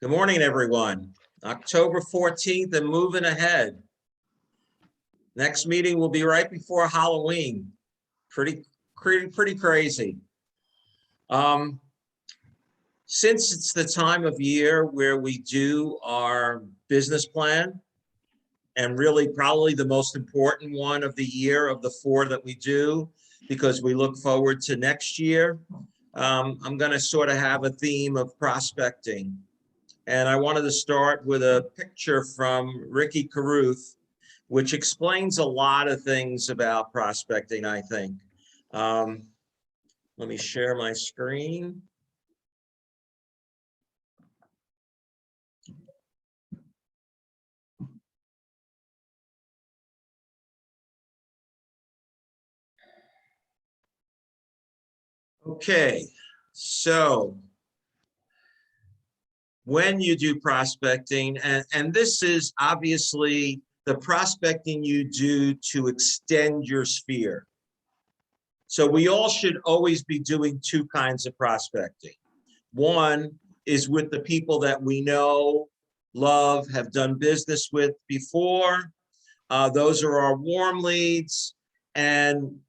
Good morning, everyone. October 14th and moving ahead. Next meeting will be right before Halloween. Pretty crazy. Since it's the time of year where we do our business plan, and really probably the most important one of the year of the four that we do, because we look forward to next year, I'm going to sort of have a theme of prospecting. And I wanted to start with a picture from Ricky Carruth, which explains a lot of things about prospecting, I think. Let me share my screen. Okay, so when you do prospecting, and this is obviously the prospecting you do to extend your sphere. So we all should always be doing two kinds of prospecting. One is with the people that we know, love, have done business with before. Those are our warm leads. And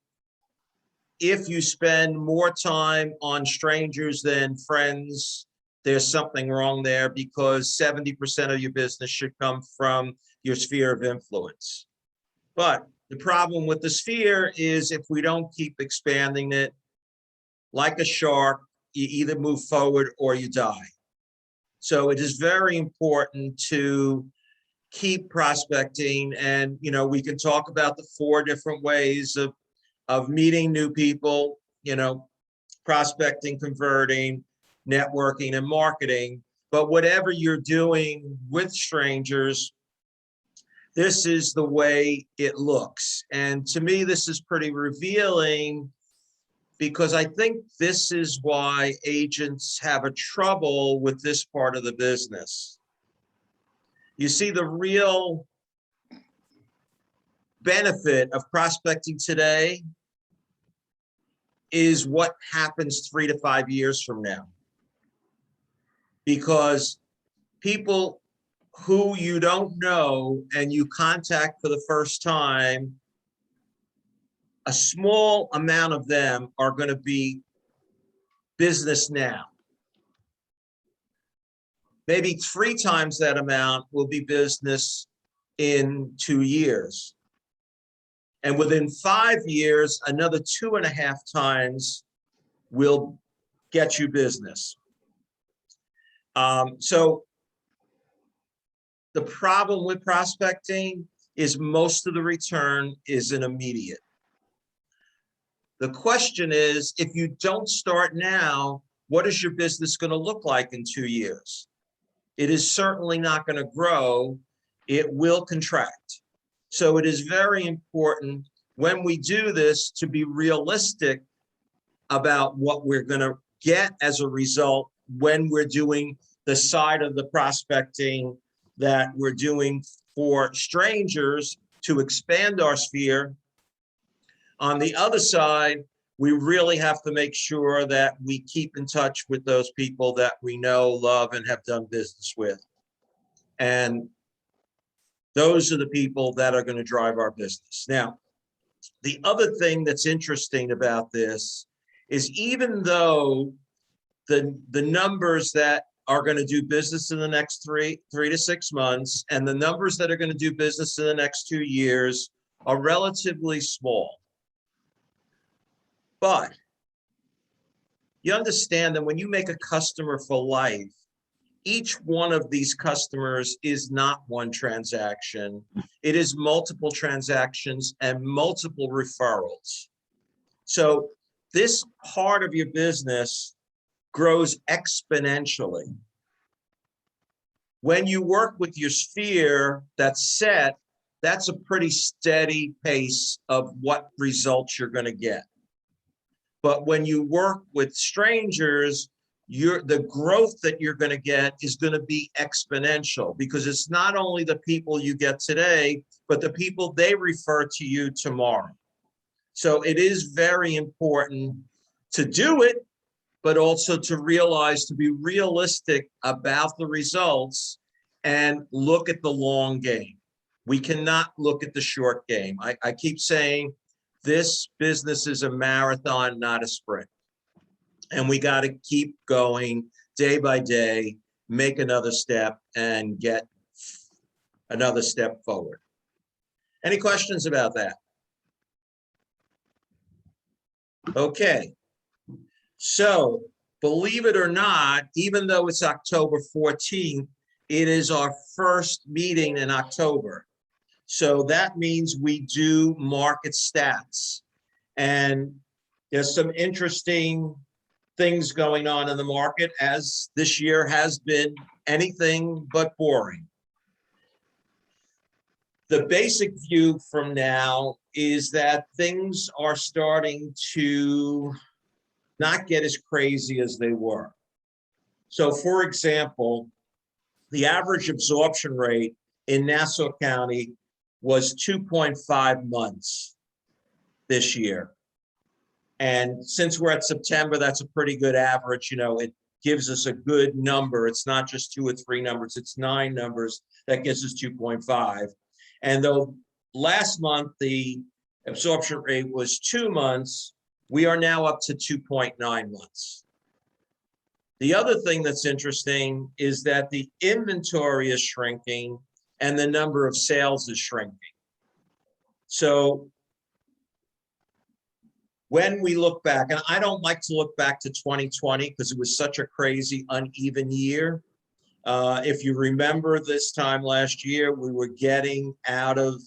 if you spend more time on strangers than friends, there's something wrong there, because 70% of your business should come from your sphere of influence. But the problem with the sphere is if we don't keep expanding it, like a shark, you either move forward or you die. So it is very important to keep prospecting. And, you know, we can talk about the four different ways of meeting new people, you know, prospecting, converting, networking, and marketing. But whatever you're doing with strangers, this is the way it looks. And to me, this is pretty revealing, because I think this is why agents have a trouble with this part of the business. You see, the real benefit of prospecting today is what happens 3 to 5 years from now. Because people who you don't know and you contact for the first time, a small amount of them are going to be business now. Maybe 3 times that amount will be business in 2 years. And within 5 years, another 2.5 times will get you business. So the problem with prospecting is most of the return isn't immediate. The question is, if you don't start now, what is your business going to look like in 2 years? It is certainly not going to grow. It will contract. So it is very important when we do this to be realistic about what we're going to get as a result when we're doing the side of the prospecting that we're doing for strangers to expand our sphere. On the other side, we really have to make sure that we keep in touch with those people that we know, love, and have done business with. And those are the people that are going to drive our business. Now, the other thing that's interesting about this is, even though the numbers that are going to do business in the next 3 to 6 months and the numbers that are going to do business in the next 2 years are relatively small, but you understand that when you make a customer for life, each one of these customers is not one transaction. It is multiple transactions and multiple referrals. So this part of your business grows exponentially. When you work with your sphere that's set, that's a pretty steady pace of what results you're going to get. But when you work with strangers, the growth that you're going to get is going to be exponential, because it's not only the people you get today, but the people they refer to you tomorrow. So it is very important to do it, but also to realize, to be realistic about the results and look at the long game. We cannot look at the short game. I keep saying this business is a marathon, not a sprint. And we got to keep going day by day, make another step, and get another step forward. Any questions about that? Okay. So, believe it or not, even though it's October 14th, it is our first meeting in October. So that means we do market stats. And there's some interesting things going on in the market, as this year has been anything but boring. The basic view from now is that things are starting to not get as crazy as they were. So, for example, the average absorption rate in Nassau County was 2.5 months this year. And since we're at September, that's a pretty good average. You know, it gives us a good number. It's not just 2 or 3 numbers, it's 9 numbers. That gives us 2.5. And though last month the absorption rate was 2 months, we are now up to 2.9 months. The other thing that's interesting is that the inventory is shrinking and the number of sales is shrinking. So when we look back, and I don't like to look back to 2020 because it was such a crazy, uneven year. If you remember this time last year, we were getting out of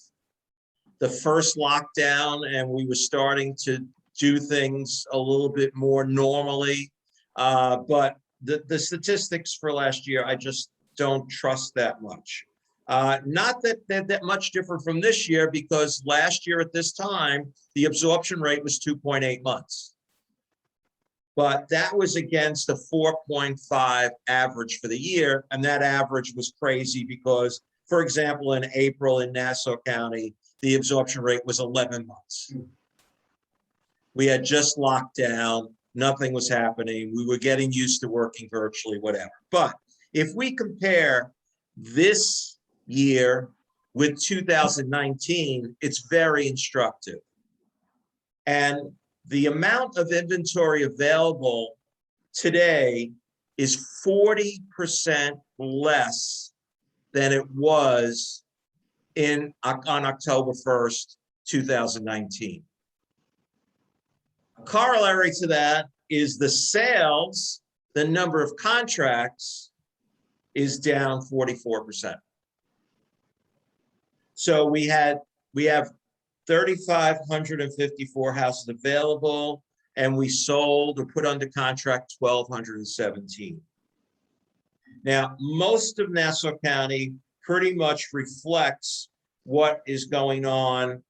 the first lockdown and we were starting to do things a little bit more normally. But the statistics for last year, I just don't trust that much. Not that they're that much different from this year, because last year at this time, the absorption rate was 2.8 months. But that was against a 4.5 average for the year. And that average was crazy because, for example, in April in Nassau County, the absorption rate was 11 months. We had just locked down, nothing was happening. We were getting used to working virtually, whatever. But if we compare this year with 2019, it's very instructive. And the amount of inventory available today is 40% less than it was on October 1st, 2019. A corollary to that is the sales, the number of contracts is down 44%. So we have 3,554 houses available, and we sold or put under contract 1,217. Now, most of Nassau County pretty much reflects what is going on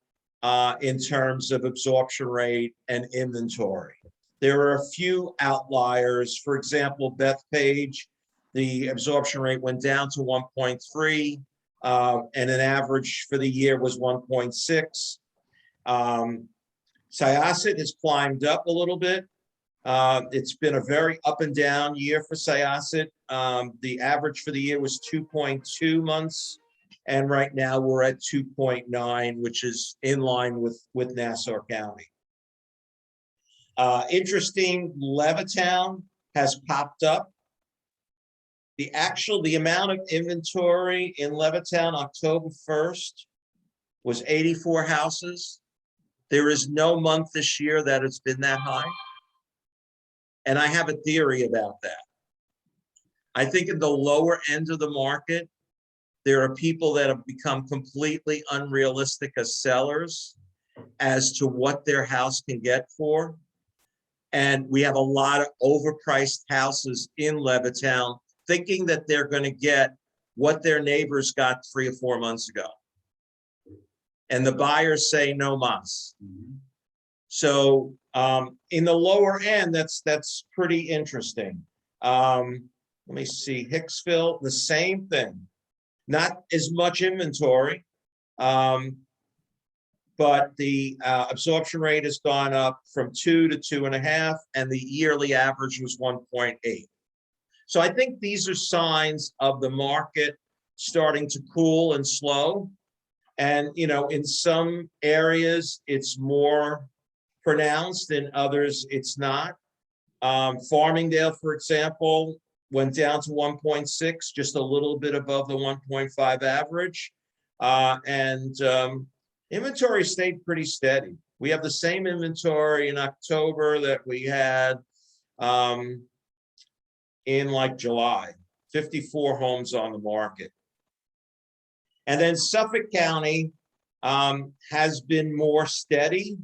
in terms of absorption rate and inventory. There are a few outliers. For example, Bethpage, the absorption rate went down to 1.3, and an average for the year was 1.6. Syosset has climbed up a little bit. It's been a very up and down year for Syosset. The average for the year was 2.2 months. And right now we're at 2.9, which is in line with Nassau County. Interesting, Levittown has popped up. The amount of inventory in Levittown October 1st was 84 houses. There is no month this year that it's been that high. And I have a theory about that. I think in the lower end of the market, there are people that have become completely unrealistic as sellers as to what their house can get for. And we have a lot of overpriced houses in Levittown thinking that they're going to get what their neighbors got 3 or 4 months ago. And the buyers say no mas. So in the lower end, that's pretty interesting. Let me see, Hicksville, the same thing. Not as much inventory. but the absorption rate has gone up from 2 to 2.5, and the yearly average was 1.8. So I think these are signs of the market starting to cool and slow. And, in some areas, it's more pronounced, in others, it's not. Farmingdale, for example, went down to 1.6, just a little bit above the 1.5 average. And inventory stayed pretty steady. We have the same inventory in October that we had in like July, 54 homes on the market. And then Suffolk County has been more steady.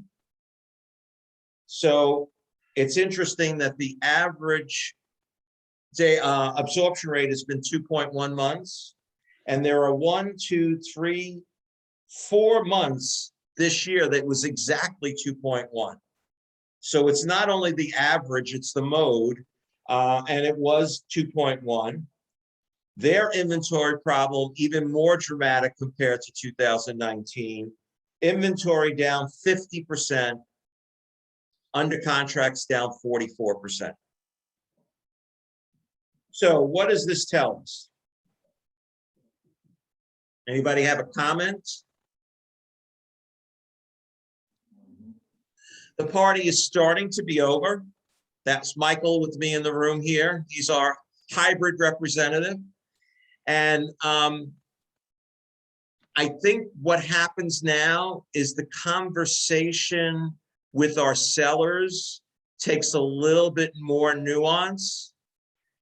So it's interesting that the average day absorption rate has been 2.1 months. And there are 4 months this year that was exactly 2.1. So it's not only the average, it's the mode, and it was 2.1. Their inventory problem, even more dramatic compared to 2019. Inventory down 50%, under contracts down 44%. So what does this tell us? Anybody have a comment? The party is starting to be over. That's Michael with me in the room here. He's our hybrid representative. And I think what happens now is the conversation with our sellers takes a little bit more nuance.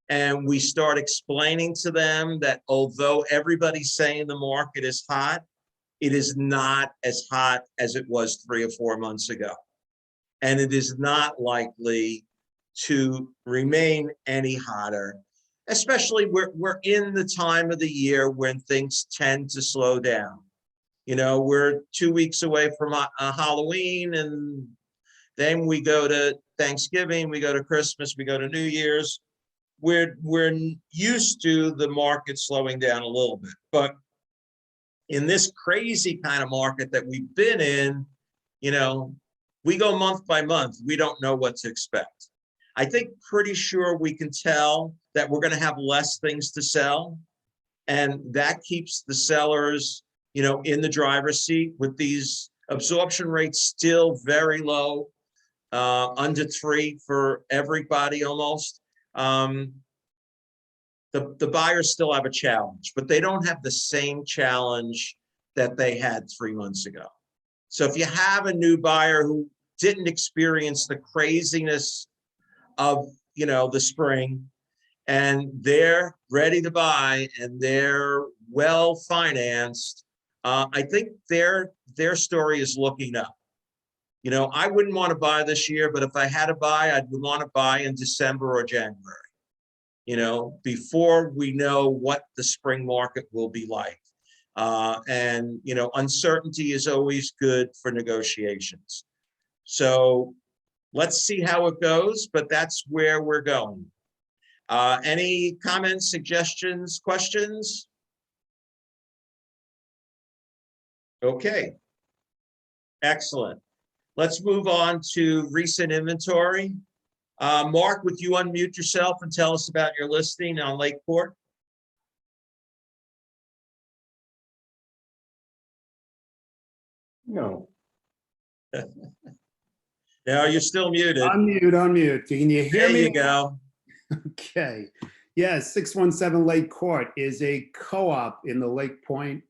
And we start explaining to them that although everybody's saying the market is hot, it is not as hot as it was 3 or 4 months ago. And it is not likely to remain any hotter. Especially we're in the time of the year when things tend to slow down. We're 2 weeks away from Halloween, and then we go to Thanksgiving, we go to Christmas, we go to New Year's. We're used to the market slowing down a little bit, but in this crazy kind of market that we've been in, we go month by month. We don't know what to expect. I think pretty sure we can tell that we're going to have less things to sell. And that keeps the sellers, in the driver's seat with these absorption rates still very low, under 3 for everybody almost. The buyers still have a challenge, but they don't have the same challenge that they had 3 months ago. So if you have a new buyer who didn't experience the craziness of the spring, and they're ready to buy and they're well financed, I think their story is looking up. I wouldn't want to buy this year, but if I had to buy, I'd want to buy in December or January, before we know what the spring market will be like. And uncertainty is always good for negotiations. So let's see how it goes, but that's where we're going. Any comments, suggestions, questions? Okay, excellent. Let's move on to recent inventory. Mark, would you unmute yourself and tell us about your listing on Lakeport? No. No, you're still muted. Unmute. Can you hear me? There you go. Okay. Yes, 617 Lake Court is a co-op in the Lake Point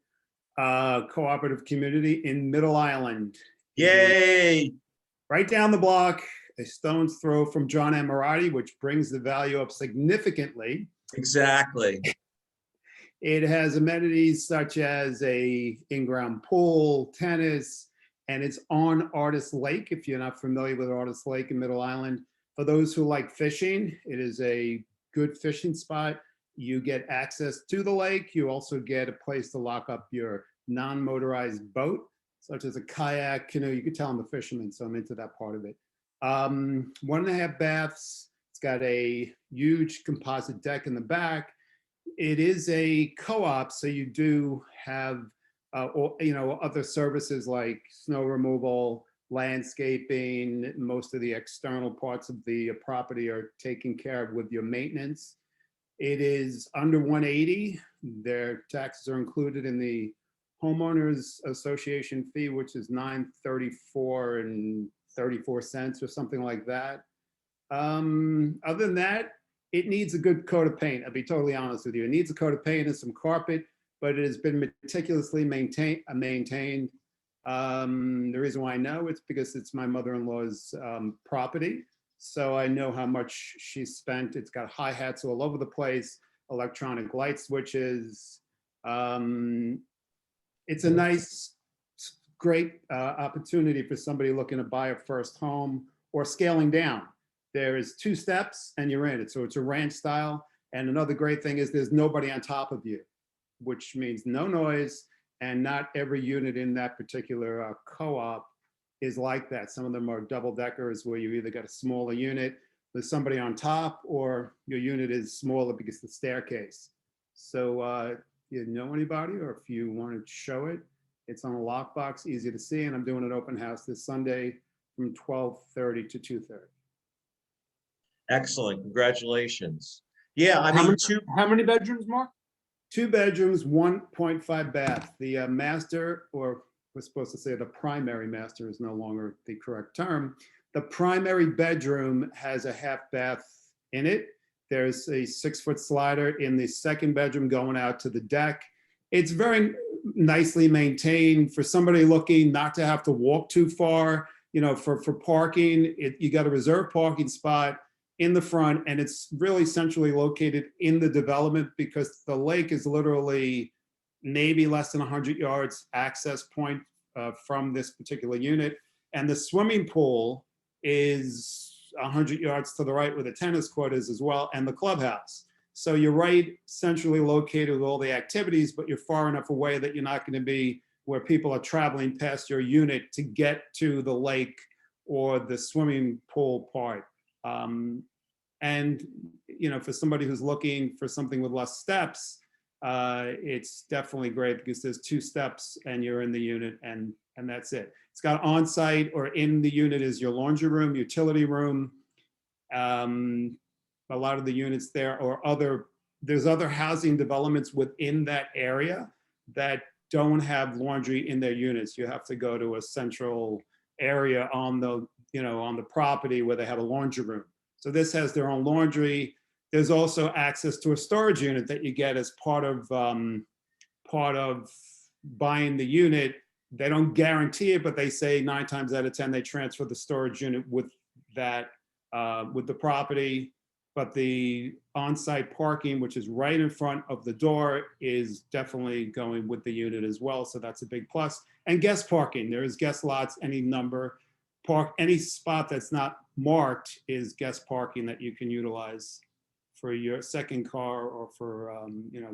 cooperative community in Middle Island. Yay! Right down the block, a stone's throw from John Ammirati, which brings the value up significantly. Exactly. It has amenities such as a in-ground pool, tennis, and it's on Artist Lake. If you're not familiar with Artist Lake in Middle Island, for those who like fishing, it is a good fishing spot. You get access to the lake. You also get a place to lock up your non-motorized boat, such as a kayak, canoe. You could tell I'm a fisherman, so I'm into that part of it. 1.5 baths. It's got a huge composite deck in the back. It is a co-op, so you do have or, other services like snow removal, landscaping. Most of the external parts of the property are taken care of with your maintenance. It is under 180. Their taxes are included in the homeowners association fee, which is $934 and 34 cents or something like that. Other than that, it needs a good coat of paint. I'll be totally honest with you. It needs a coat of paint and some carpet, but it has been meticulously maintained. The reason why I know it's because it's my mother-in-law's property. So I know how much she spent. It's got hi-hats all over the place, electronic light switches. It's a nice, great opportunity for somebody looking to buy a first home or scaling down. There is 2 steps and you're in it. So it's a ranch style. And another great thing is there's nobody on top of you, which means no noise. And not every unit in that particular co-op is like that. Some of them are double deckers where you either got a smaller unit, there's somebody on top, or your unit is smaller because the staircase. So you know anybody, or if you want to show it, it's on a lockbox, easy to see. And I'm doing an open house this Sunday from 12:30 to 2:30. Excellent, congratulations. Yeah, I How mean, many, how many bedrooms, Mark? 2 bedrooms, 1.5 bath. The master, or we're supposed to say the primary master is no longer the correct term. The primary bedroom has a half bath in it. There's a 6-foot slider in the second bedroom going out to the deck. It's very nicely maintained for somebody looking not to have to walk too far. For parking, you got a reserved parking spot in the front, and it's really centrally located in the development because the lake is literally maybe less than 100 yards access point from this particular unit. And the swimming pool is 100 yards to the right where the tennis court is as well, and the clubhouse. So you're right centrally located with all the activities, but you're far enough away that you're not going to be where people are traveling past your unit to get to the lake or the swimming pool part. And for somebody who's looking for something with less steps, it's definitely great because there's 2 steps and you're in the unit, and that's it. It's got on-site, or in the unit is your laundry room, utility room. A lot of the units there, or there's other housing developments within that area that don't have laundry in their units. You have to go to a central area on the property where they have a laundry room. So this has their own laundry. There's also access to a storage unit that you get as part of buying the unit. They don't guarantee it, but they say 9 times out of 10 they transfer the storage unit with that with the property. But the on-site parking, which is right in front of the door, is definitely going with the unit as well. So that's a big plus. And guest parking, there is guest lots, any number. Any spot that's not marked is guest parking that you can utilize for your second car or for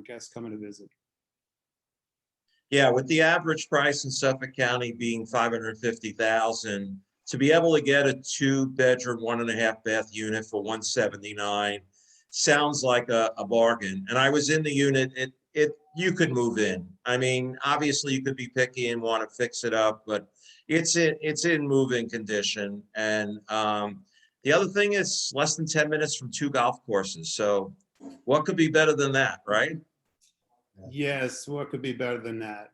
guests coming to visit. Yeah, with the average price in Suffolk County being $550,000, to be able to get a 2-bedroom, 1.5 bath unit for $179 sounds like a bargain. And I was in the unit. You could move in. I mean, obviously you could be picky and want to fix it up, but it's in moving condition. And the other thing is less than 10 minutes from 2 golf courses. So what could be better than that, right? Yes, what could be better than that?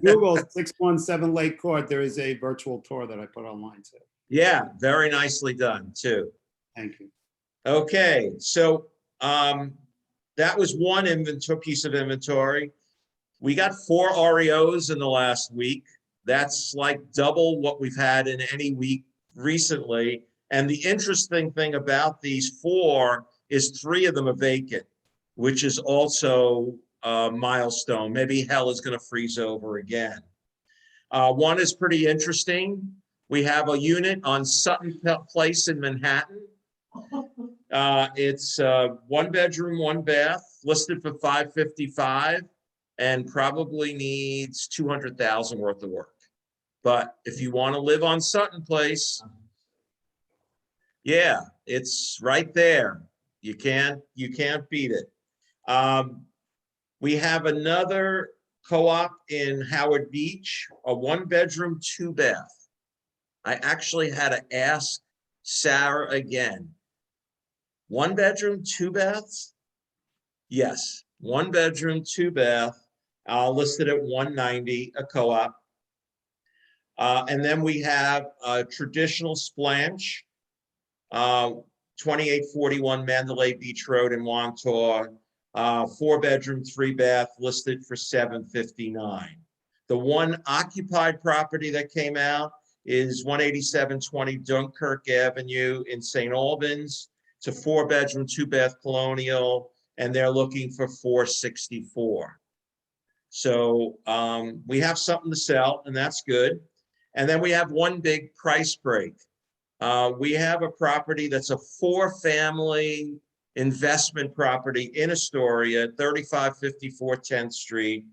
Google 617 Lake Court. There is a virtual tour that I put online too. Yeah, very nicely done too. Thank you. Okay, so that was one piece of inventory. We got 4 REOs in the last week. That's like double what we've had in any week recently. And the interesting thing about these 4 is 3 of them are vacant, which is also a milestone. Maybe hell is going to freeze over again. One is pretty interesting. We have a unit on Sutton Place in Manhattan. It's 1 bedroom, 1 bath, listed for $555, and probably needs $200,000 worth of work. But if you want to live on Sutton Place, yeah, it's right there. You can't beat it. We have another co-op in Howard Beach, a 1-bedroom, 2-bath. I actually had to ask Sarah again. 1-bedroom, 2 baths? Yes, 1-bedroom, 2-bath. Listed at 190, a co-op. And then we have a traditional splanch, 2841 Mandalay Beach Road in Wantagh, 4-bedroom, 3-bath, listed for $759. The one occupied property that came out is 18720 Dunkirk Avenue in St. Albans. It's a 4-bedroom, 2-bath colonial, and they're looking for $464. So we have something to sell, and that's good. And then we have one big price break. We have a property that's a 4-family investment property in Astoria, 3554 10th Street.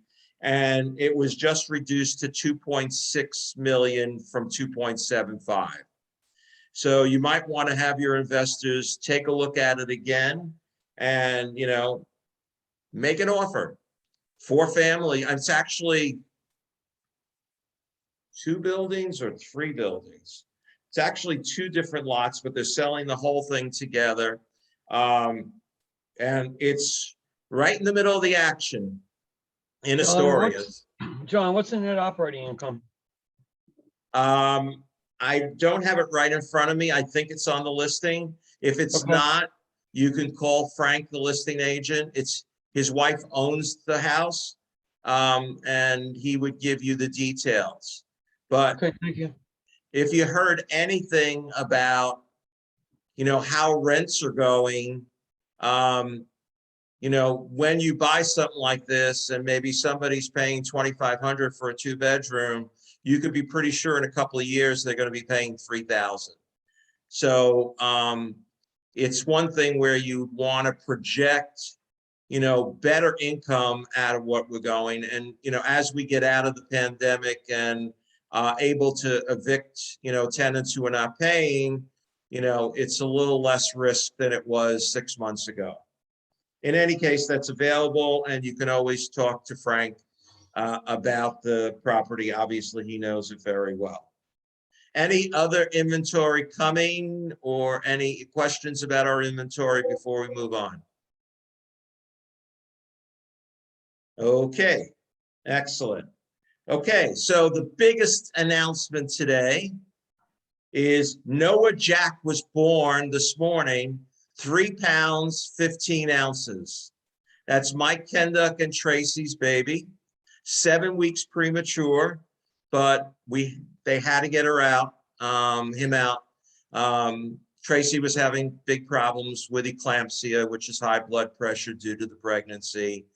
And it was just reduced to 2.6 million from 2.75. So you might want to have your investors take a look at it again and, make an offer. 4-family, it's actually 2 buildings or 3 buildings. It's actually 2 different lots, but they're selling the whole thing together. And it's right in the middle of the action in Astoria. John, what's the net operating income? I don't have it right in front of me. I think it's on the listing. If it's Okay. not, you can call Frank, the listing agent. His wife owns the house, and he would give you the details. But Okay, thank you. if you heard anything about, how rents are going, when you buy something like this and maybe somebody's paying $2,500 for a 2-bedroom, you could be pretty sure in a couple of years they're going to be paying $3,000. So it's one thing where you want to project, better income out of what we're going. And, as we get out of the pandemic and able to evict, tenants who are not paying, it's a little less risk than it was 6 months ago. In any case, that's available, and you can always talk to Frank about the property. Obviously, he knows it very well. Any other inventory coming or any questions about our inventory before we move on? Okay, excellent. Okay, so the biggest announcement today is Noah Jack was born this morning, 3 pounds, 15 ounces. That's Mike Kenduck and Tracy's baby, 7 weeks premature, but they had to get her out, him out. Tracy was having big problems with eclampsia, which is high blood pressure due to the pregnancy.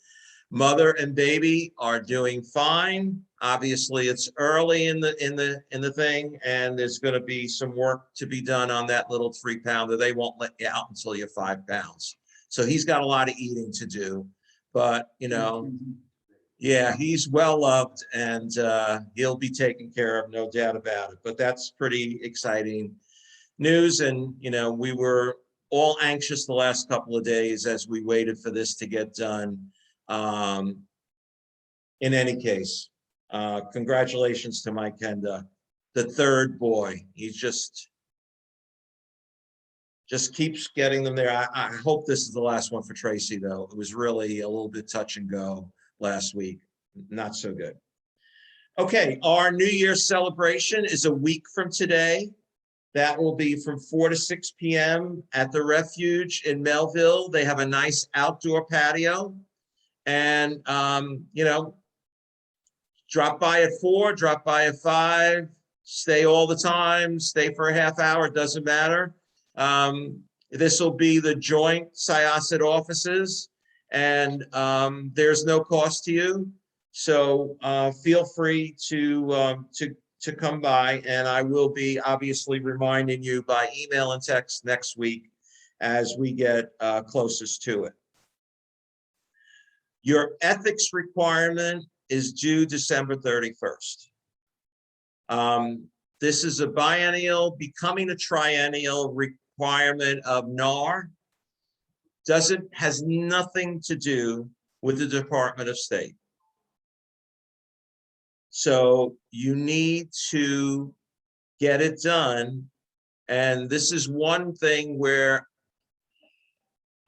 Mother and baby are doing fine. Obviously, it's early in the thing, and there's going to be some work to be done on that little 3-pounder. They won't let you out until you're 5 pounds. So he's got a lot of eating to do, but yeah, he's well loved, and he'll be taken care of, no doubt about it. But that's pretty exciting news, and we were all anxious the last couple of days as we waited for this to get done. In any case, congratulations to Mike Kenda, the 3rd boy. He just keeps getting them there. I hope this is the last one for Tracy, though. It was really a little bit touch and go last week. Not so good. Okay, our New Year's celebration is a week from today. That will be from 4 to 6 p.m. at the Refuge in Melville. They have a nice outdoor patio. And, drop by at 4, drop by at 5, stay all the time, stay for a half hour, it doesn't matter. This will be the joint Syosset offices, and there's no cost to you. So feel free to come by, and I will be obviously reminding you by email and text next week as we get closest to it. Your ethics requirement is due December 31st. This is a biennial, becoming a triennial requirement of NAR. Has nothing to do with the Department of State. So you need to get it done. And this is one thing where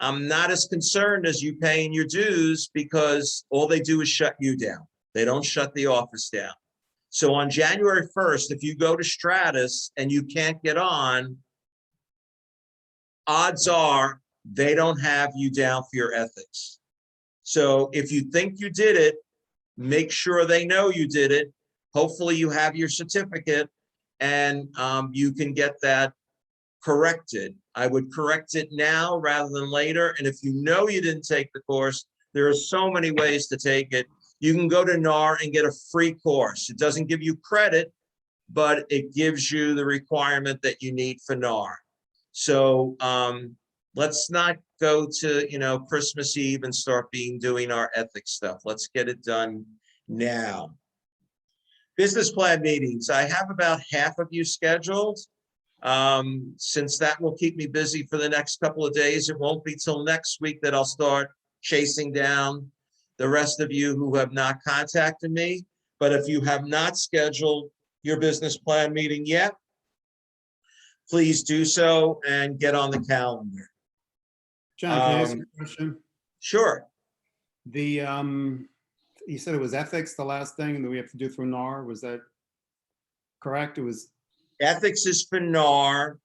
I'm not as concerned as you paying your dues, because all they do is shut you down. They don't shut the office down. So on January 1st, if you go to Stratus and you can't get on, odds are they don't have you down for your ethics. So if you think you did it, make sure they know you did it. Hopefully you have your certificate, and you can get that corrected. I would correct it now rather than later. And if you know you didn't take the course, there are so many ways to take it. You can go to NAR and get a free course. It doesn't give you credit, but it gives you the requirement that you need for NAR. So let's not go to Christmas Eve and start doing our ethics stuff. Let's get it done now. Business plan meetings. I have about half of you scheduled. Since that will keep me busy for the next couple of days, it won't be till next week that I'll start chasing down the rest of you who have not contacted me. But if you have not scheduled your business plan meeting yet, please do so and get on the calendar. John, can I ask you a question? Sure. You said it was ethics, the last thing that we have to do through NAR. Was that correct? It was. Ethics is for NAR.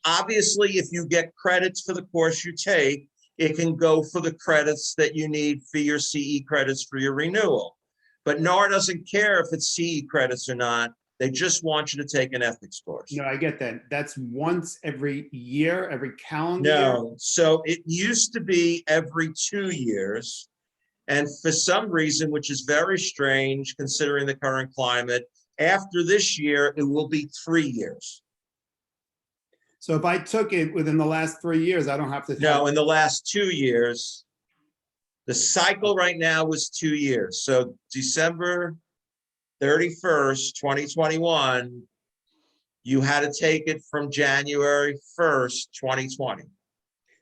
Obviously, if you get credits for the course you take, it can go for the credits that you need for your CE credits for your renewal. But NAR doesn't care if it's CE credits or not. They just want you to take an ethics course. No, I get that. That's once every year, every calendar year? No, so it used to be every 2 years. And for some reason, which is very strange considering the current climate, after this year, it will be 3 years. So if I took it within the last 3 years, I don't have to. No, in the last 2 years, the cycle right now was 2 years. So December 31st, 2021, you had to take it from January 1st, 2020.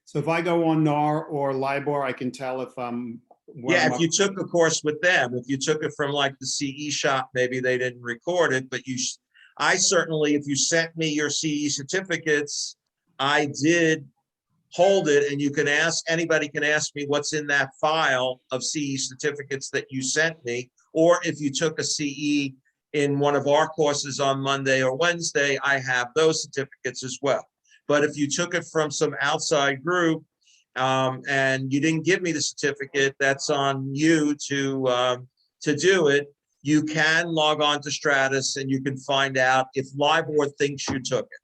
So if I go on NAR or LIBOR, I can tell if I'm. Yeah, if you took a course with them, if you took it from like the CE shop, maybe they didn't record it, but I certainly, if you sent me your CE certificates, I did hold it, and you can ask, anybody can ask me what's in that file of CE certificates that you sent me, or if you took a CE in one of our courses on Monday or Wednesday, I have those certificates as well. But if you took it from some outside group, and you didn't give me the certificate, that's on you to do it. You can log on to Stratus and you can find out if LIBOR thinks you took it.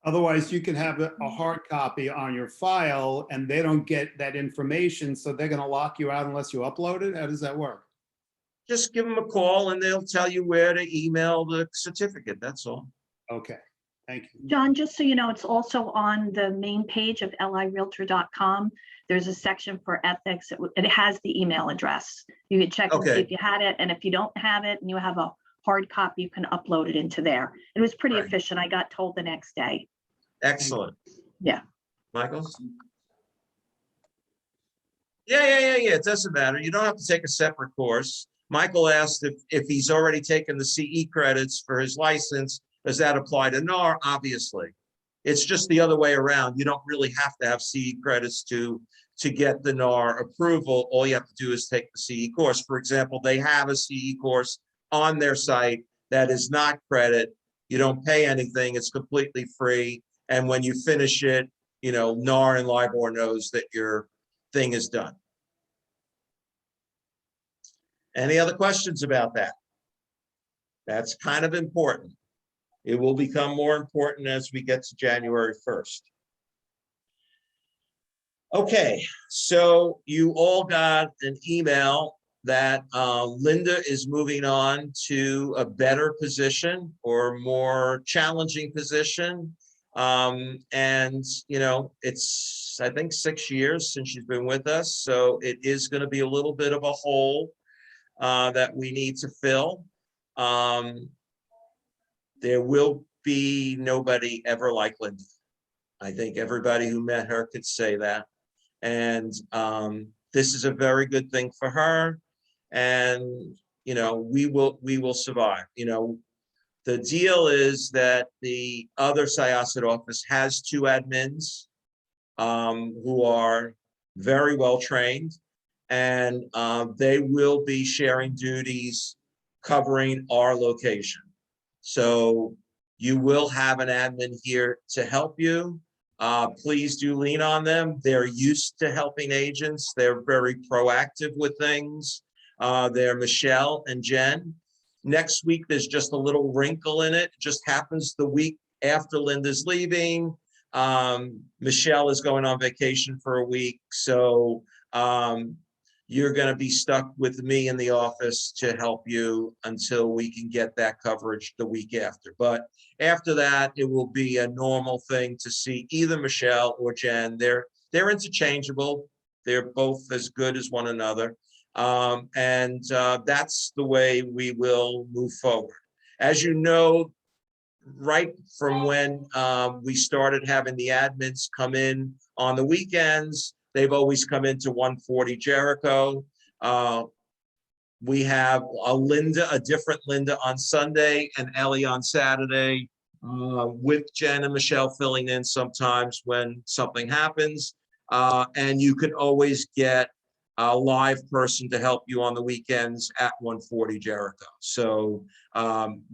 Otherwise, you can have a hard copy on your file and they don't get that information. So they're going to lock you out unless you upload it. How does that work? Just give them a call and they'll tell you where to email the certificate. That's all. Okay. Thank you. John, just so you know, it's also on the main page of lirealtor.com. There's a section for ethics. It has the email address. You can check and see if you had it. And if you don't have it and you have a hard copy, you can upload it into there. It was pretty efficient. I got told the next day. Excellent. Yeah. Michael? Yeah. It doesn't matter. You don't have to take a separate course. Michael asked if he's already taken the CE credits for his license. Does that apply to NAR? Obviously. It's just the other way around. You don't really have to have CE credits to get the NAR approval. All you have to do is take the CE course. For example, they have a CE course on their site that is not credit. You don't pay anything. It's completely free. And when you finish it, NAR and LIBOR knows that your thing is done. Any other questions about that? That's kind of important. It will become more important as we get to January 1st. Okay, so you all got an email that Linda is moving on to a better position or more challenging position. It's, I think, 6 years since she's been with us. So it is going to be a little bit of a hole that we need to fill. There will be nobody ever like Linda. I think everybody who met her could say that. And this is a very good thing for her. And we will survive. The deal is that the other Syosset office has 2 admins who are very well trained, and they will be sharing duties covering our location. So you will have an admin here to help you. Please do lean on them. They're used to helping agents. They're very proactive with things. They're Michelle and Jen. Next week, there's just a little wrinkle in it. It just happens the week after Linda's leaving. Michelle is going on vacation for a week. So you're going to be stuck with me in the office to help you until we can get that coverage the week after. But after that, it will be a normal thing to see either Michelle or Jen. They're interchangeable. They're both as good as one another. That's the way we will move forward. As you know, right from when we started having the admins come in on the weekends, they've always come into 140 Jericho. We have a different Linda on Sunday and Ellie on Saturday, with Jen and Michelle filling in sometimes when something happens. And you can always get a live person to help you on the weekends at 140 Jericho. So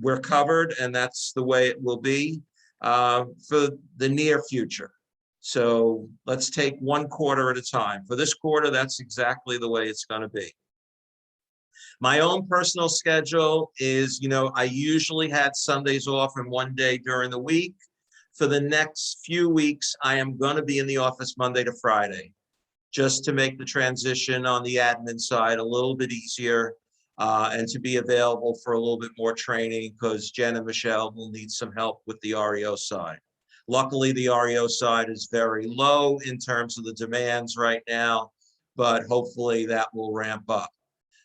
we're covered, and that's the way it will be for the near future. So let's take one quarter at a time. For this quarter, that's exactly the way it's going to be. My own personal schedule is, I usually had Sundays off and one day during the week. For the next few weeks, I am going to be in the office Monday to Friday, just to make the transition on the admin side a little bit easier, and to be available for a little bit more training, because Jen and Michelle will need some help with the REO side. Luckily, the REO side is very low in terms of the demands right now, but hopefully that will ramp up.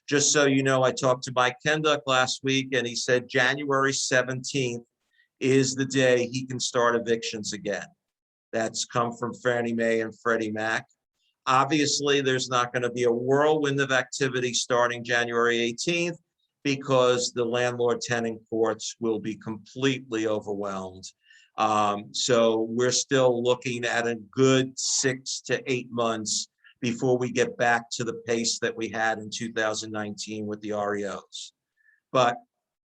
Just so you know, I talked to Mike Kenduck last week, and he said January 17th is the day he can start evictions again. That's come from Fannie Mae and Freddie Mac. Obviously, there's not going to be a whirlwind of activity starting January 18th because the landlord-tenant courts will be completely overwhelmed. So we're still looking at a good 6 to 8 months before we get back to the pace that we had in 2019 with the REOs. But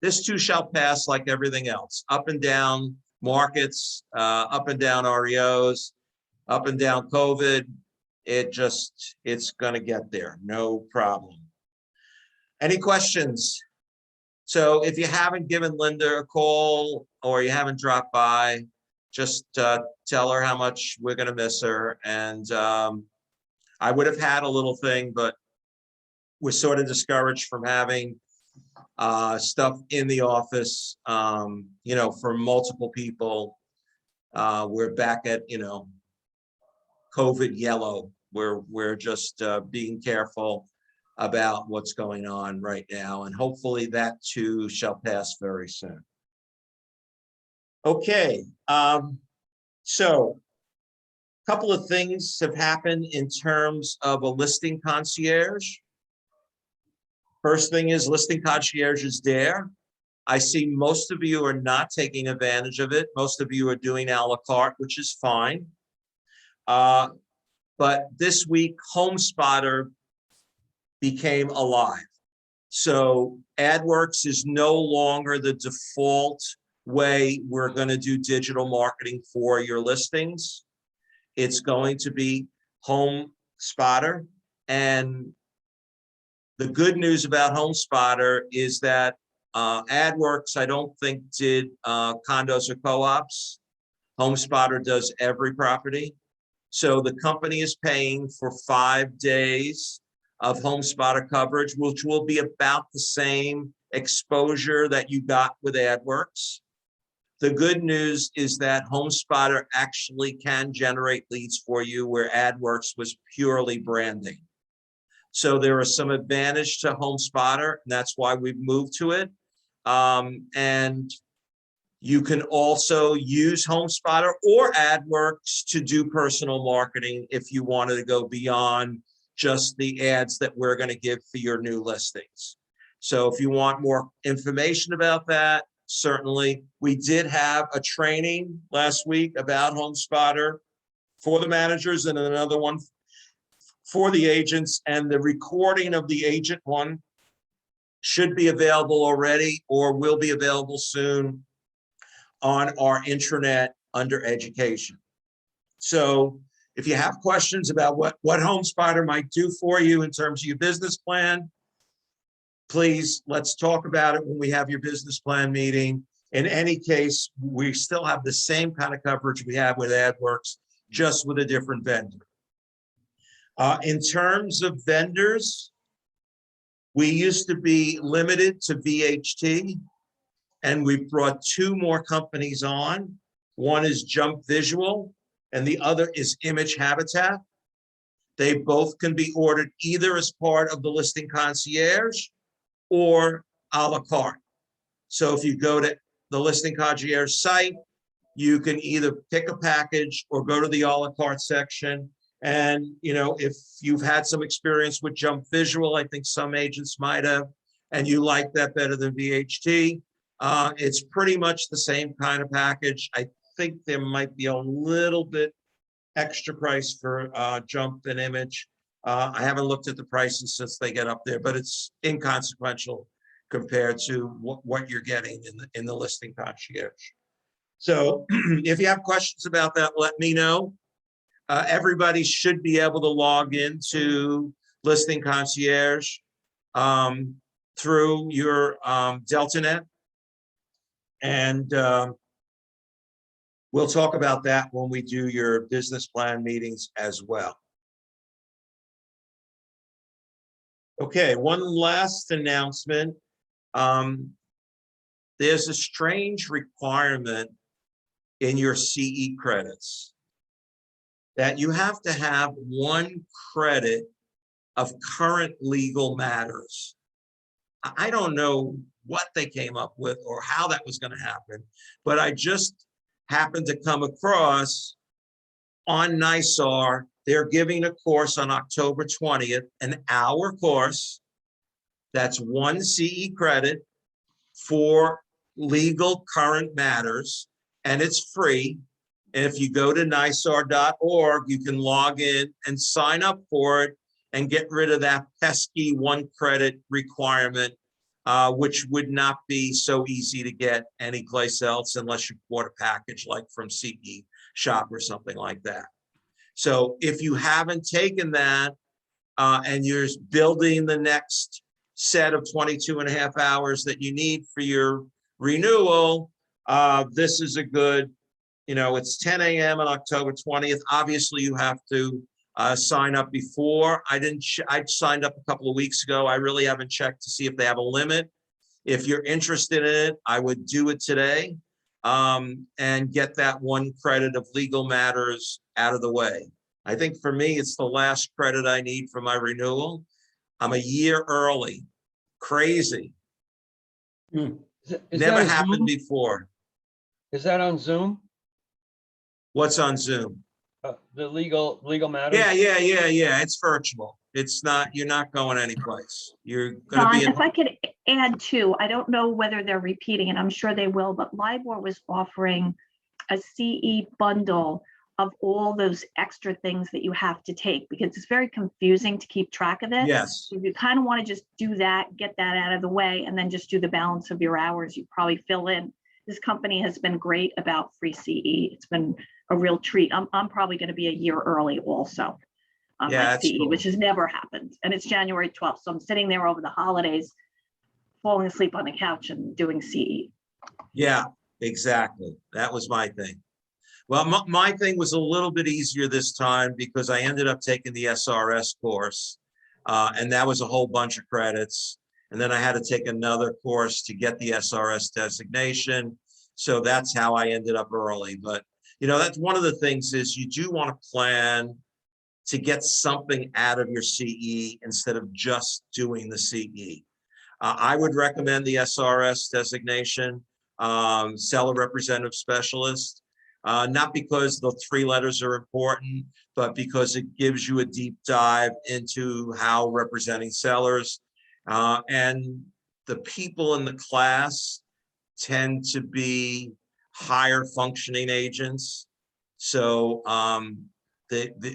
this too shall pass, like everything else. Up and down markets, up and down REOs, up and down COVID. It's going to get there. No problem. Any questions? So if you haven't given Linda a call or you haven't dropped by, just tell her how much we're going to miss her. And I would have had a little thing, but we're sort of discouraged from having stuff in the office, for multiple people. We're back at, COVID yellow. We're just being careful about what's going on right now, and hopefully that too shall pass very soon. Okay, so a couple of things have happened in terms of a listing concierge. First thing is Listing Concierge is there. I see most of you are not taking advantage of it. Most of you are doing a la carte, which is fine. But this week, HomeSpotter became alive. So AdWorks is no longer the default way we're going to do digital marketing for your listings. It's going to be HomeSpotter. And the good news about HomeSpotter is that AdWorks, I don't think, did condos or co-ops. HomeSpotter does every property. So the company is paying for 5 days of HomeSpotter coverage, which will be about the same exposure that you got with AdWorks. The good news is that HomeSpotter actually can generate leads for you where AdWorks was purely branding. So there is some advantage to HomeSpotter, and that's why we've moved to it. And you can also use HomeSpotter or AdWorks to do personal marketing if you wanted to go beyond just the ads that we're going to give for your new listings. So if you want more information about that, certainly. We did have a training last week about HomeSpotter for the managers and another one for the agents, and the recording of the agent one should be available already or will be available soon on our intranet under education. So if you have questions about what HomeSpotter might do for you in terms of your business plan, please, let's talk about it when we have your business plan meeting. In any case, we still have the same kind of coverage we have with AdWorks, just with a different vendor. In terms of vendors, we used to be limited to VHT, and we brought 2 more companies on. One is Jump Visual, and the other is Image Habitat. They both can be ordered either as part of the Listing Concierge or a la carte. So if you go to the Listing Concierge site, you can either pick a package or go to the a la carte section. And, you know, if you've had some experience with Jump Visual, I think some agents might have, and you like that better than VHT, it's pretty much the same kind of package. I think there might be a little bit extra price for Jump and Image. I haven't looked at the prices since they get up there, but it's inconsequential compared to what you're getting in the Listing Concierge. So if you have questions about that, let me know. Everybody should be able to log into Listing Concierge through your DeltaNet. And we'll talk about that when we do your business plan meetings as well. Okay, one last announcement. There's a strange requirement in your CE credits that you have to have 1 credit of current legal matters. I don't know what they came up with or how that was going to happen, but I just happened to come across on NISAR, they're giving a course on October 20th, an hour course. That's 1 CE credit for legal current matters, and it's free. And if you go to nisar.org, you can log in and sign up for it and get rid of that pesky 1 credit requirement, which would not be so easy to get anyplace else unless you bought a package like from CE Shop or something like that. So if you haven't taken that and you're building the next set of 22.5 hours that you need for your renewal, this is a good, you know, it's 10 a.m. on October 20th. Obviously, you have to sign up before. I signed up a couple of weeks ago. I really haven't checked to see if they have a limit. If you're interested in it, I would do it today and get that 1 credit of legal matters out of the way. I think for me, it's the last credit I need for my renewal. I'm a year early. Crazy. Is Never that happened Zoom? before. Is that on Zoom? What's on Zoom? The legal matters? Yeah. It's virtual. It's not, you're not going anyplace. You're going to Don, be if I could add too, I don't know whether they're repeating it. I'm sure they will, but LIBOR was offering a CE bundle of all those extra things that you have to take because it's very confusing to keep track of it. Yes. So if you kind of want to just do that, get that out of the way, and then just do the balance of your hours, you probably fill in. This company has been great about free CE. It's been a real treat. I'm probably going to be a year early also on my CE, cool. which has never happened. And it's January 12th. So I'm sitting there over the holidays, falling asleep on the couch and doing CE. Yeah, exactly. That was my thing. Well, my thing was a little bit easier this time because I ended up taking the SRS course, and that was a whole bunch of credits. And then I had to take another course to get the SRS designation. So that's how I ended up early. But, you know, that's one of the things is you do want to plan to get something out of your CE instead of just doing the CE. I would recommend the SRS designation, seller representative specialist. Not because the 3 letters are important, but because it gives you a deep dive into how representing sellers. And the people in the class tend to be higher functioning agents. So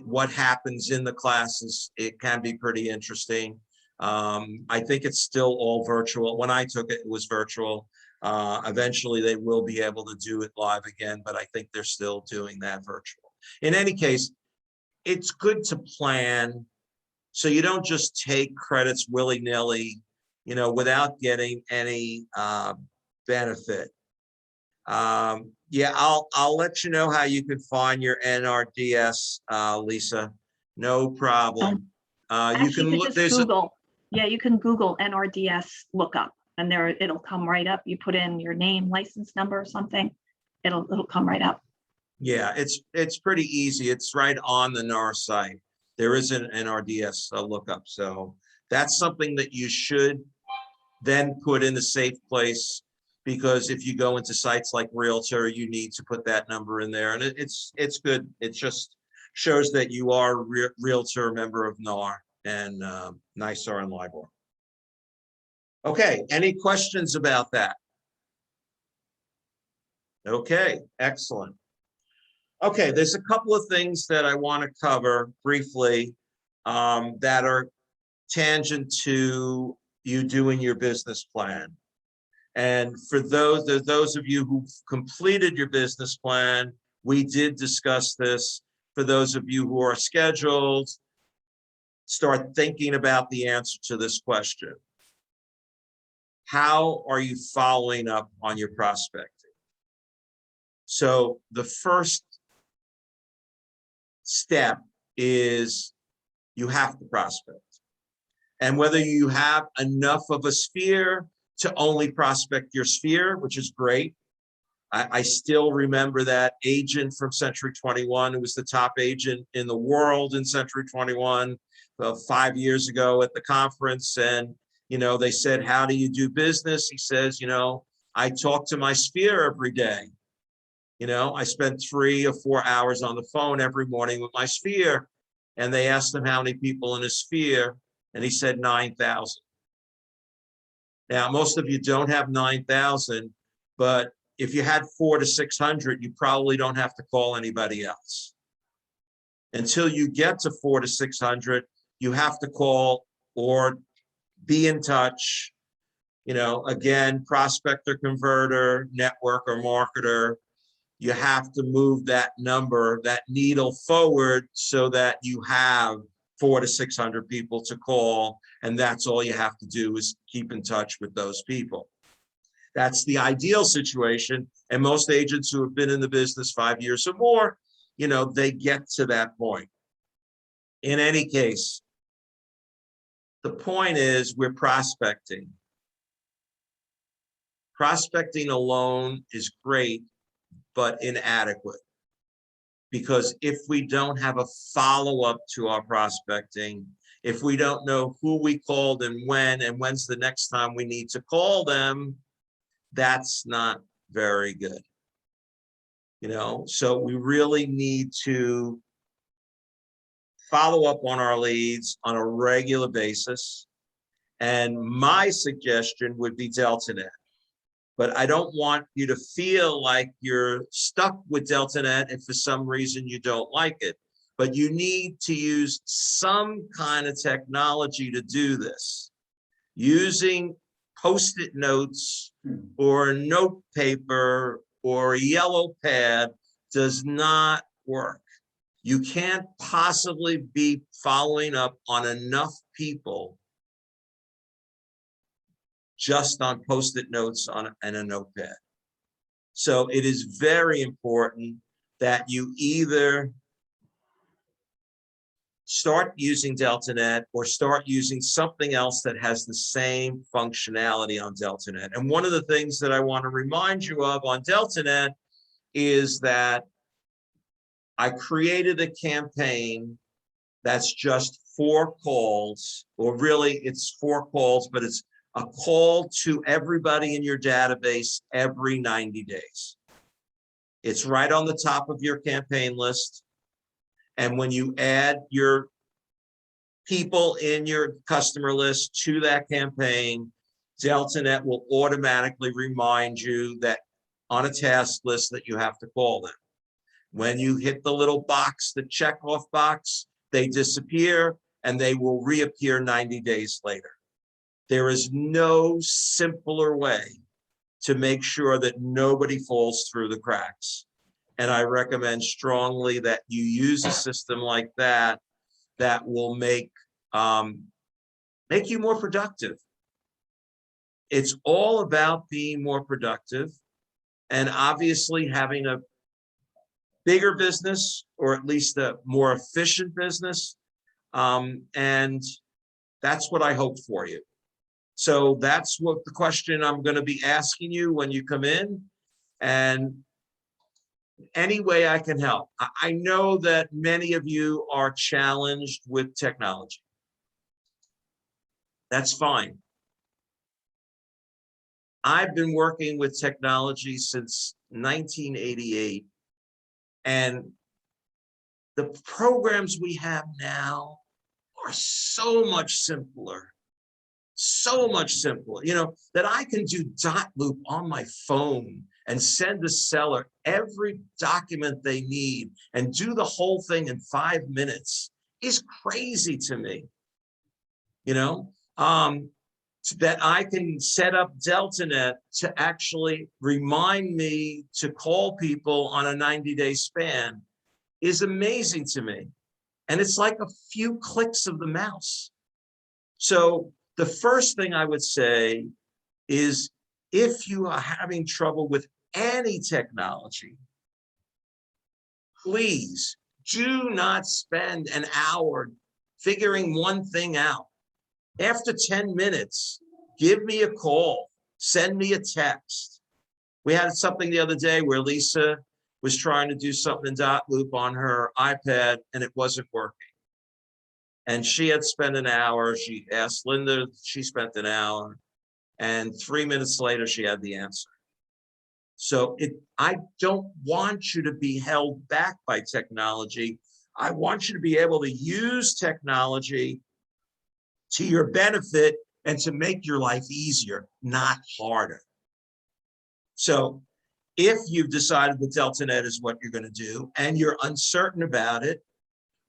what happens in the classes, it can be pretty interesting. I think it's still all virtual. When I took it, it was virtual. Eventually they will be able to do it live again, but I think they're still doing that virtual. In any case, it's good to plan so you don't just take credits willy-nilly, you know, without getting any benefit. Yeah, I'll let you know how you can find your NRDS, Lisa. No problem. You Actually, can you look. could There's just Google. Yeah, you can Google NRDS lookup, and there it'll come right up. You put in your name, license number, or something. It'll come right up. yeah, it's pretty easy. It's right on the NAR site. There is an NRDS lookup, so that's something that you should then put in a safe place, because if you go into sites like Realtor, you need to put that number in there, and it's good. It just shows that you are a Realtor member of NAR and NYSAR and LIBOR. Okay, any questions about that? Okay, excellent. Okay, there's a couple of things that I want to cover briefly that are tangent to you doing your business plan. And for those of you who've completed your business plan, we did discuss this. For those of you who are scheduled, start thinking about the answer to this question. How are you following up on your prospecting? So the first step is you have to prospect. And whether you have enough of a sphere to only prospect your sphere, which is great. I still remember that agent from Century 21, who was the top agent in the world in Century 21 5 years ago at the conference. And, you know, they said, how do you do business? He says, you know, I talk to my sphere every day. You know, I spend 3 or 4 hours on the phone every morning with my sphere. And they asked him how many people in his sphere, and he said 9,000. Now, most of you don't have 9,000, but if you had 400 to 600, you probably don't have to call anybody else. Until you get to 400 to 600, you have to call or be in touch. You know, again, prospector, converter, network, or marketer. You have to move that number, that needle forward, so that you have 400 to 600 people to call, and that's all you have to do is keep in touch with those people. That's the ideal situation, and most agents who have been in the business 5 years or more, you know, they get to that point. In any case, the point is we're prospecting. Prospecting alone is great, but inadequate. Because if we don't have a follow-up to our prospecting, if we don't know who we called and when's the next time we need to call them, that's not very good. You know, so we really need to follow up on our leads on a regular basis. And my suggestion would be DeltaNet. But I don't want you to feel like you're stuck with DeltaNet if for some reason you don't like it. But you need to use some kind of technology to do this. Using Post-it notes or note paper or a yellow pad does not work. You can't possibly be following up on enough people just on Post-it notes and a notepad. So it is very important that you either start using DeltaNet or start using something else that has the same functionality on DeltaNet. And one of the things that I want to remind you of on DeltaNet is that I created a campaign that's just 4 calls, or really it's 4 calls, but it's a call to everybody in your database every 90 days. It's right on the top of your campaign list. And when you add your people in your customer list to that campaign, DeltaNet will automatically remind you that on a task list that you have to call them. When you hit the little box, the checkoff box, they disappear and they will reappear 90 days later. There is no simpler way to make sure that nobody falls through the cracks. And I recommend strongly that you use a system like that that will make you more productive. It's all about being more productive, and obviously having a bigger business, or at least a more efficient business. And that's what I hope for you. So that's what the question I'm going to be asking you when you come in, and any way I can help. I know that many of you are challenged with technology. That's fine. I've been working with technology since 1988, and the programs we have now are so much simpler, you know, that I can do dot loop on my phone and send the seller every document they need and do the whole thing in 5 minutes is crazy to me, you know. That I can set up DeltaNet to actually remind me to call people on a 90-day span is amazing to me. And it's like a few clicks of the mouse. So the first thing I would say is, if you are having trouble with any technology, please do not spend an hour figuring one thing out. After 10 minutes, give me a call, send me a text. We had something the other day where Lisa was trying to do something in dot loop on her iPad and it wasn't working. And she had spent an hour. She asked Linda, she spent an hour, and 3 minutes later, she had the answer. So I don't want you to be held back by technology. I want you to be able to use technology to your benefit and to make your life easier, not harder. So if you've decided that DeltaNet is what you're going to do and you're uncertain about it,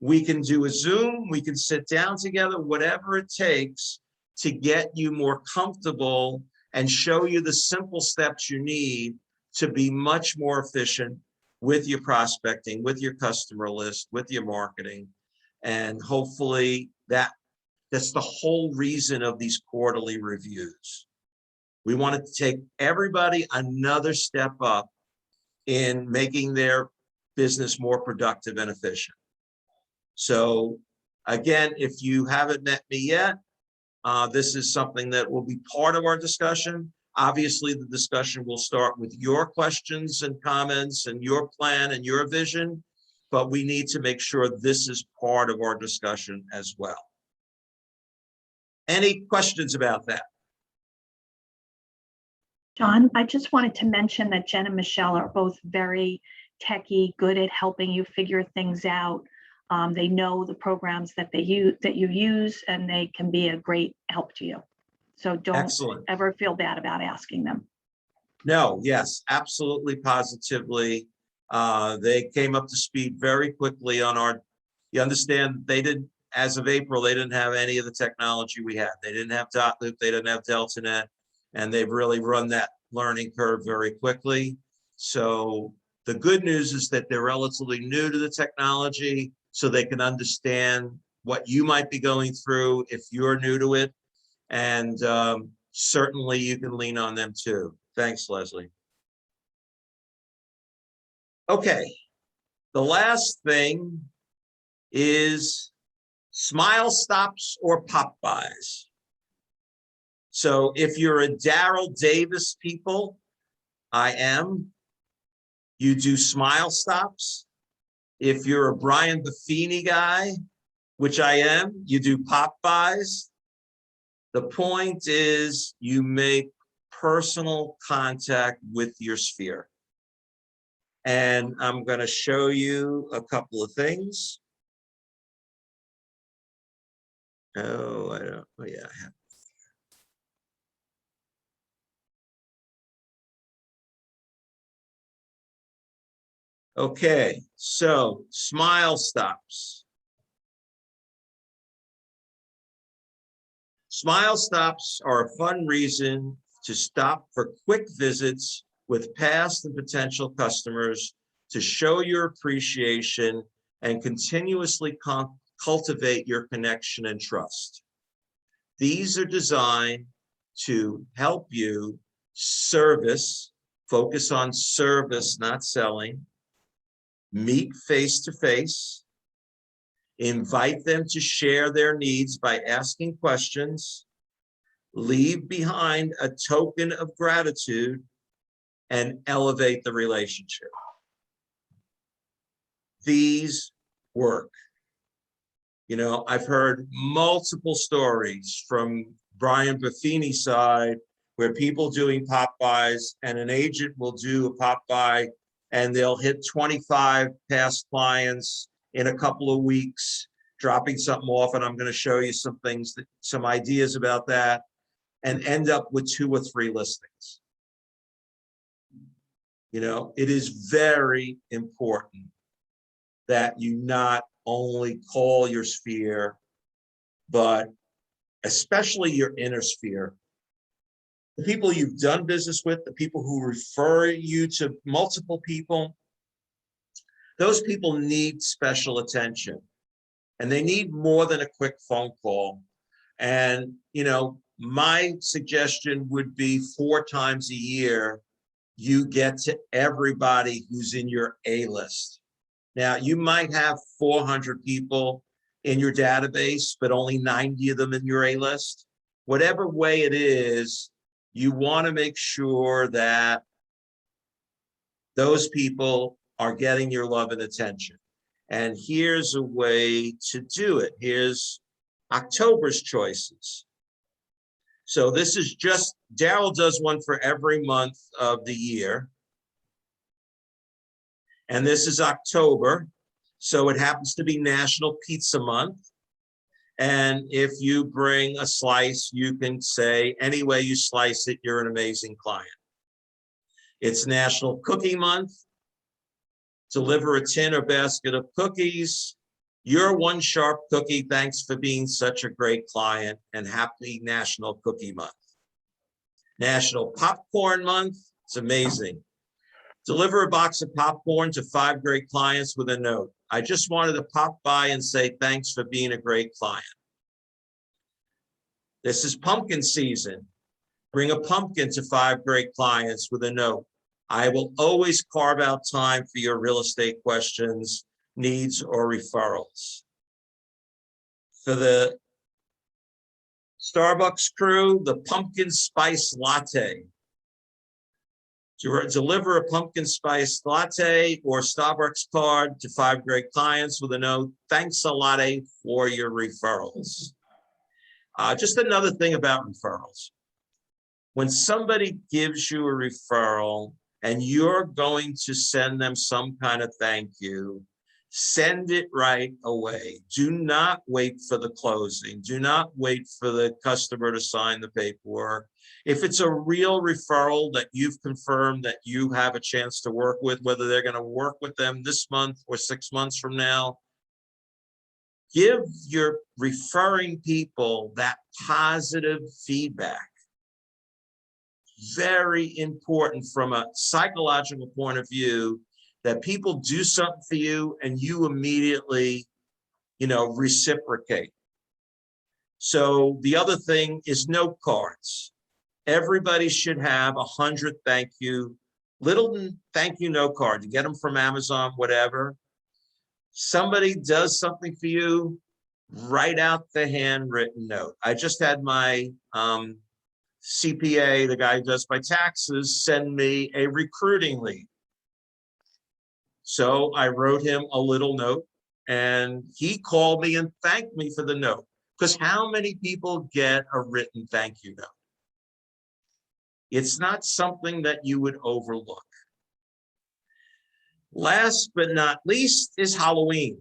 we can do a Zoom, we can sit down together, whatever it takes to get you more comfortable and show you the simple steps you need to be much more efficient with your prospecting, with your customer list, with your marketing. And hopefully that's the whole reason of these quarterly reviews. We wanted to take everybody another step up in making their business more productive and efficient. So again, if you haven't met me yet, this is something that will be part of our discussion. Obviously, the discussion will start with your questions and comments and your plan and your vision, but we need to make sure this is part of our discussion as well. Any questions about that? John, I just wanted to mention that Jen and Michelle are both very techy, good at helping you figure things out. They know the programs that you use, and they can be a great help to you. So don't ever feel bad about asking them. No, yes, absolutely, positively. They came up to speed very quickly on our, you understand, they didn't, as of April, they didn't have any of the technology we had. They didn't have dot loop, they didn't have DeltaNet, and they've really run that learning curve very quickly. So the good news is that they're relatively new to the technology, so they can understand what you might be going through if you're new to it. And certainly you can lean on them too. Thanks, Leslie. Okay, the last thing is smile stops or pop buys. So if you're a Daryl Davis people, I am, you do smile stops. If you're a Brian Buffini guy, which I am, you do pop buys. The point is you make personal contact with your sphere. And I'm going to show you a couple of things. Oh, I don't, oh yeah, I have. Okay, so smile stops. Smile stops are a fun reason to stop for quick visits with past and potential customers to show your appreciation and continuously cultivate your connection and trust. These are designed to help you service, focus on service, not selling, meet face-to-face, invite them to share their needs by asking questions, leave behind a token of gratitude, and elevate the relationship. These work. You know, I've heard multiple stories from Brian Buffini's side where people doing pop-bys and an agent will do a pop-by and they'll hit 25 past clients in a couple of weeks, dropping something off, and I'm going to show you some things, some ideas about that, and end up with 2 or 3 listings. You know, it is very important that you not only call your sphere, but especially your inner sphere. The people you've done business with, the people who refer you to multiple people, those people need special attention, and they need more than a quick phone call. And, you know, my suggestion would be 4 times a year, you get to everybody who's in your A list. Now, you might have 400 people in your database, but only 90 of them in your A list. Whatever way it is, you want to make sure that those people are getting your love and attention. And here's a way to do it. Here's October's choices. So this is just, Daryl does one for every month of the year. And this is October. So it happens to be National Pizza Month. And if you bring a slice, you can say, any way you slice it, you're an amazing client. It's National Cookie Month. Deliver a tin or basket of cookies. You're one sharp cookie. Thanks for being such a great client, and happy National Cookie Month. National Popcorn Month. It's amazing. Deliver a box of popcorn to 5 great clients with a note. I just wanted to pop by and say thanks for being a great client. This is pumpkin season. Bring a pumpkin to 5 great clients with a note. I will always carve out time for your real estate questions, needs, or referrals. For the Starbucks crew, the pumpkin spice latte. To deliver a pumpkin spice latte or Starbucks card to 5 great clients with a note, thanks a lot for your referrals. Just another thing about referrals. When somebody gives you a referral and you're going to send them some kind of thank you, send it right away. Do not wait for the closing. Do not wait for the customer to sign the paperwork. If it's a real referral that you've confirmed that you have a chance to work with, whether they're going to work with them this month or 6 months from now, give your referring people that positive feedback. Very important from a psychological point of view that people do something for you and you immediately, reciprocate. So the other thing is note cards. Everybody should have 100 little thank you note cards. You get them from Amazon, whatever. Somebody does something for you, write out the handwritten note. I just had my CPA, the guy who does my taxes, send me a recruiting lead. So I wrote him a little note and he called me and thanked me for the note. Because how many people get a written thank you note? It's not something that you would overlook. Last but not least is Halloween.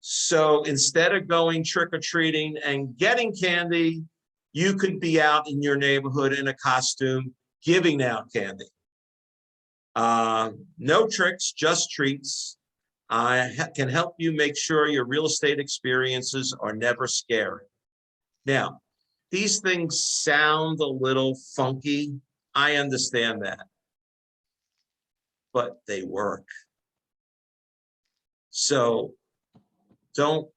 So instead of going trick-or-treating and getting candy, you could be out in your neighborhood in a costume giving out candy. No tricks, just treats. I can help you make sure your real estate experiences are never scary. Now, these things sound a little funky. I understand that, but they work. So don't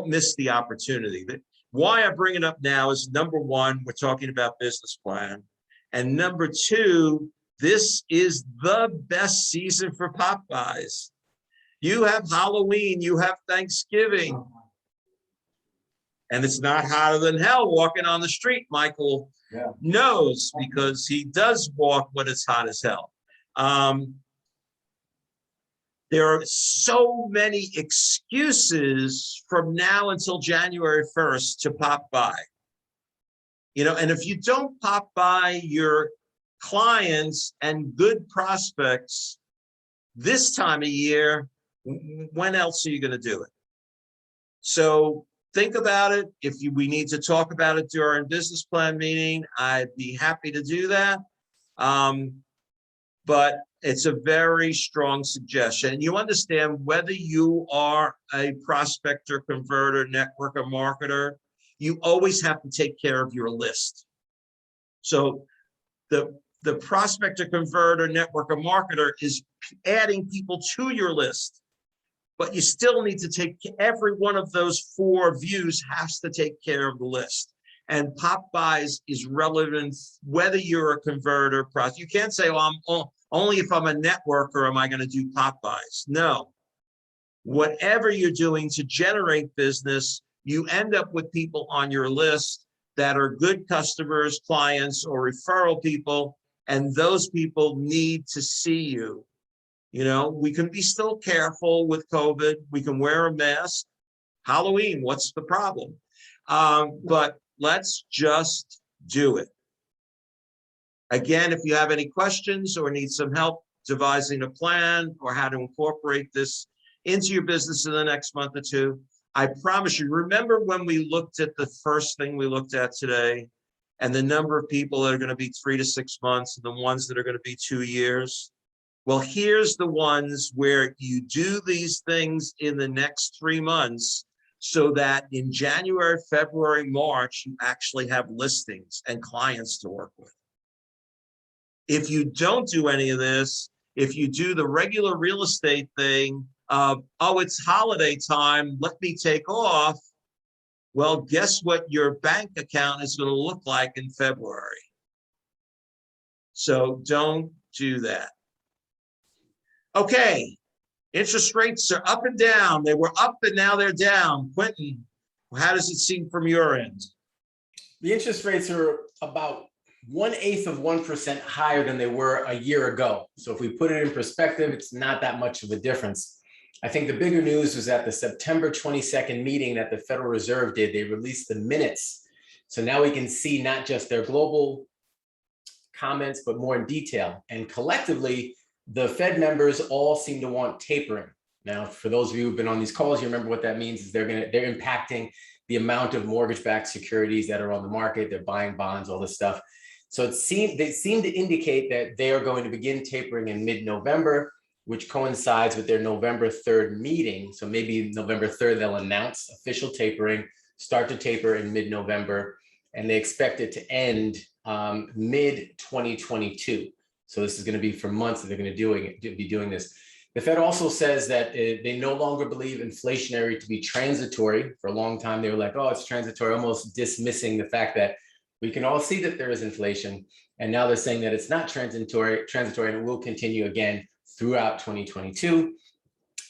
miss the opportunity. Why I bring it up now is, number one, we're talking about business plan. And number two, this is the best season for pop buys. You have Halloween, you have Thanksgiving. And it's not hotter than hell walking on the street. Michael knows, because he does walk when it's hot as hell. There are so many excuses from now until January 1st to pop by. And if you don't pop by your clients and good prospects this time of year, when else are you going to do it? So think about it. If we need to talk about it during business plan meeting, I'd be happy to do that. But it's a very strong suggestion. You understand, whether you are a prospector, converter, networker, marketer, you always have to take care of your list. So the prospector, converter, networker, marketer is adding people to your list. But you still need to take, every one of those 4 views has to take care of the list. And pop buys is relevant whether you're a converter, you can't say, well, only if I'm a networker am I going to do pop buys. No. Whatever you're doing to generate business, you end up with people on your list that are good customers, clients, or referral people, and those people need to see you. We can be still careful with COVID. We can wear a mask. Halloween, what's the problem? But let's just do it. Again, if you have any questions or need some help devising a plan or how to incorporate this into your business in the next month or two, I promise you, remember when we looked at the first thing we looked at today, and the number of people that are going to be 3 to 6 months and the ones that are going to be 2 years? Well, here's the ones where you do these things in the next 3 months, so that in January, February, March, you actually have listings and clients to work with. If you don't do any of this, if you do the regular real estate thing of, oh, it's holiday time, let me take off, well, guess what your bank account is going to look like in February? So don't do that. Okay, interest rates are up and down. They were up and now they're down. Quentin, how does it seem from your end? The interest rates are about 1/8 of 1% higher than they were a year ago. So if we put it in perspective, it's not that much of a difference. I think the bigger news was at the September 22nd meeting that the Federal Reserve did. They released the minutes. So now we can see not just their global comments, but more in detail. And collectively, the Fed members all seem to want tapering. Now, for those of you who've been on these calls, you remember what that means is they're impacting the amount of mortgage-backed securities that are on the market. They're buying bonds, all this stuff. So they seem to indicate that they are going to begin tapering in mid-November, which coincides with their November 3rd meeting. So maybe November 3rd, they'll announce official tapering, start to taper in mid-November, and they expect it to end mid-2022. So this is going to be for months that they're going to be doing this. The Fed also says that they no longer believe inflationary to be transitory. For a long time, they were like, oh, it's transitory, almost dismissing the fact that we can all see that there is inflation. And now they're saying that it's not transitory, and it will continue again throughout 2022.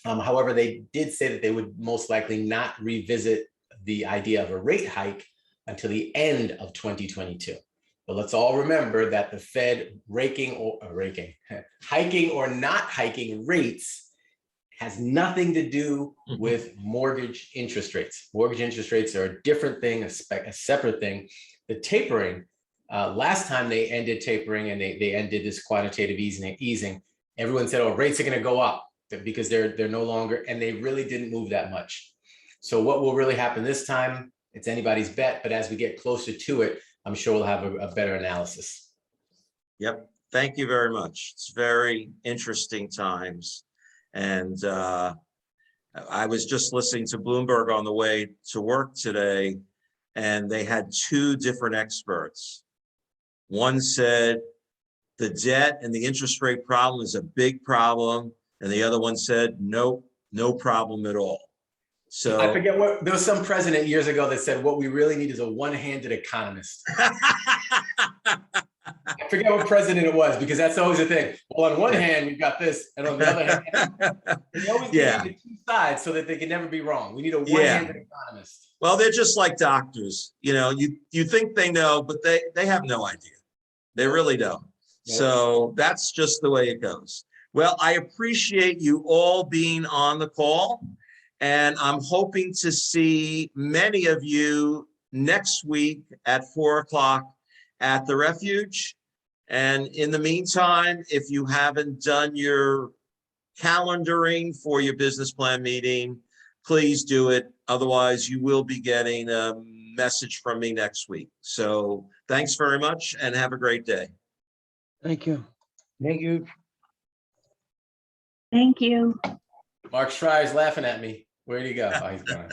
However, they did say that they would most likely not revisit the idea of a rate hike until the end of 2022. But let's all remember that the Fed hiking or not hiking rates has nothing to do with mortgage interest rates. Mortgage interest rates are a different thing, a separate thing. The tapering, last time they ended tapering and they ended this quantitative easing, everyone said, oh, rates are going to go up because they're no longer, and they really didn't move that much. So what will really happen this time? It's anybody's bet, but as we get closer to it, I'm sure we'll have a better analysis. Yep. Thank you very much. It's very interesting times. And I was just listening to Bloomberg on the way to work today, and they had two different experts. One said the debt and the interest rate problem is a big problem, and the other one said, nope, no problem at all. So I forget what, there was some president years ago that said, what we really need is a one-handed economist. I forget what president it was, because that's always the thing. Well, on one hand, we've got this, and on the other hand, they always Yeah. need the two sides so that they can never be wrong. We need a one-handed economist. Well, they're just like doctors. You think they know, but they have no idea. They really don't. Nope. So that's just the way it goes. Well, I appreciate you all being on the call, and I'm hoping to see many of you next week at 4 o'clock at the Refuge. And in the meantime, if you haven't done your calendaring for your business plan meeting, please do it. Otherwise, you will be getting a message from me next week. So thanks very much and have a great day. Thank you. Thank you. Thank you. Mark Schreier's laughing at me. Where'd he go? Oh, he's gone.